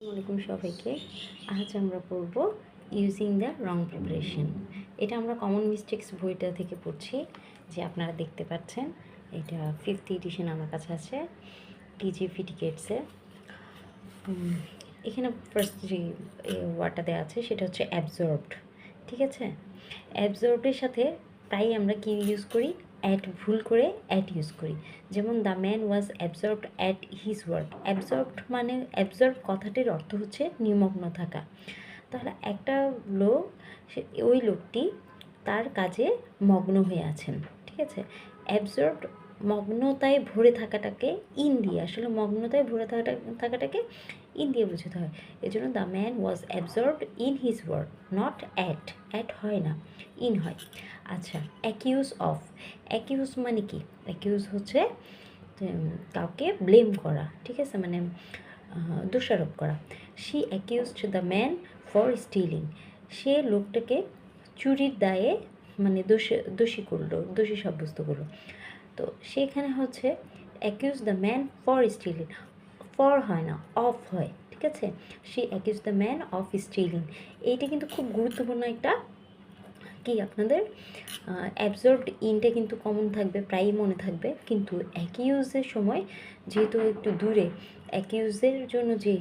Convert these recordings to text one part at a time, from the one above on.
আসসালামাইকুম সবাইকে। আজ আমরা পড়ব ইউজিং দ্য রং প্রিপারেশন। এটা আমরা কমন মিস্টেক্স বইটা থেকে পড়ছি, যে আপনারা দেখতে পাচ্ছেন। এটা 5th এডিশন আমার কাছে আছে, টিজি ফিটিকেটসে। এখানে ফার্স্ট যে ওয়ার্ডটা দেওয়া আছে সেটা হচ্ছে অ্যাবজর্বড। ঠিক আছে, অ্যাবজর্বডের সাথে প্রায় আমরা কি ইউজ করি? অ্যাট, ভুল করে অ্যাট ইউজ করি। যেমন the man was absorbed at his work. Absorbed মানে অ্যাবজর্ব কথাটির অর্থ হচ্ছে নিমগ্ন থাকা। তাহলে একটা লোক, ওই লোকটি তার কাজে মগ্ন হয়ে আছেন। ঠিক আছে, অ্যাবজর্বড মগ্নতায় ভরে থাকাটাকে ইন দিয়ে, আসলে মগ্নতায় ভরে থাকাটাকে ইন দিয়ে বোঝাতে হয়। এই জন্য the man was absorbed in his work, not at. At হয় না, ইন হয়। আচ্ছা, অ্যাকিউজ অফ। অ্যাকিউজ মানে কি? অ্যাকিউজ হচ্ছে কাউকে ব্লেম করা। ঠিক আছে, মানে দোষারোপ করা। She accused the man for stealing. সে লোকটাকে চুরির দায়ে মানে দোষী করলো, দোষী সাব্যস্ত করলো। তো সেখানে হচ্ছে accuse the man for stealing. For হয় না, অফ হয়। ঠিক আছে, she accuse the man of stealing. এইটা কিন্তু খুব গুরুত্বপূর্ণ একটা কি, আপনাদের অ্যাবজর্বড ইনটা কিন্তু কমন থাকবে, প্রায়ই মনে থাকবে। কিন্তু অ্যাকিউজের সময় যেহেতু একটু দূরে, অ্যাকিউজের জন্য যে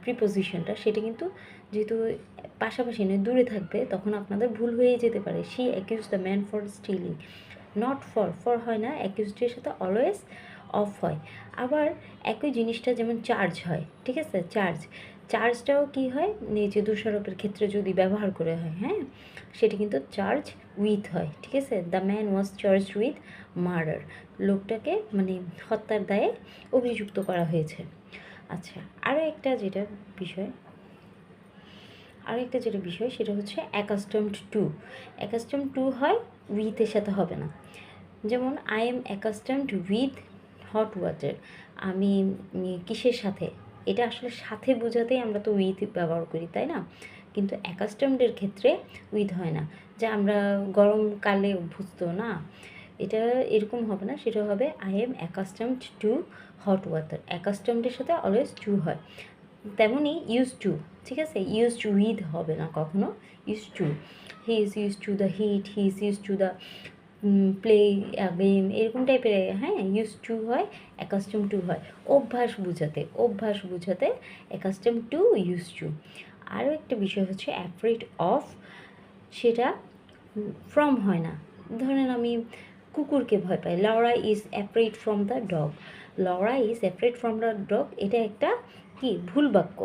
প্রিপোজিশনটা সেটা কিন্তু যেহেতু পাশাপাশি নয়, দূরে থাকবে, তখন আপনাদের ভুল হয়ে যেতে পারে। She accuse the man for stealing, not for. For হয় না, অ্যাকিউজডের সাথে অলওয়েজ অফ হয়। আবার একই জিনিসটা যেমন চার্জ হয়। ঠিক আছে, চার্জটাও কি হয়, যে দোষারোপের ক্ষেত্রে যদি ব্যবহার করে হয়, হ্যাঁ, সেটা কিন্তু চার্জ উইথ হয়। ঠিক আছে, the man was charge with murder. লোকটাকে মানে হত্যার দায়ে অভিযুক্ত করা হয়েছে। আচ্ছা, আরও একটা যেটা বিষয় সেটা হচ্ছে অ্যাকাস্টমড টু। অ্যাকাস্টমড টু হয়, উইথের সাথে হবে না। যেমন I am accustomed with hot water. আমি কিসের সাথে? এটা আসলে সাথে বোঝাতেই আমরা তো উইথ ব্যবহার করি, তাই না? কিন্তু অ্যাকাস্টমডের ক্ষেত্রে উইথ হয় না, যে আমরা গরমকালে অভ্যস্ত না, এটা এরকম হবে না। সেটা হবে I am accustomed to hot water. অ্যাকাস্টমডের সাথে অলওয়েজ টু হয়। তেমনই ইউজ টু। ঠিক আছে, ইউজ টু উইথ হবে না কখনো, use to. He is use to the hit, he is use to the play game, এরকম টাইপের, হ্যাঁ, ইউজ টু হয়, অ্যাকাস্টম টু হয়। অভ্যাস বোঝাতে অ্যাকাস্টম টু, ইউজ টু। আরও একটা বিষয় হচ্ছে অ্যাফ্রেড অফ। সেটা ফ্রম হয় না। ধরেন আমি কুকুরকে ভয় পাই, Laura is afraid from the dog. Laura is afraid from the dog, এটা একটা কি, ভুল বাক্য।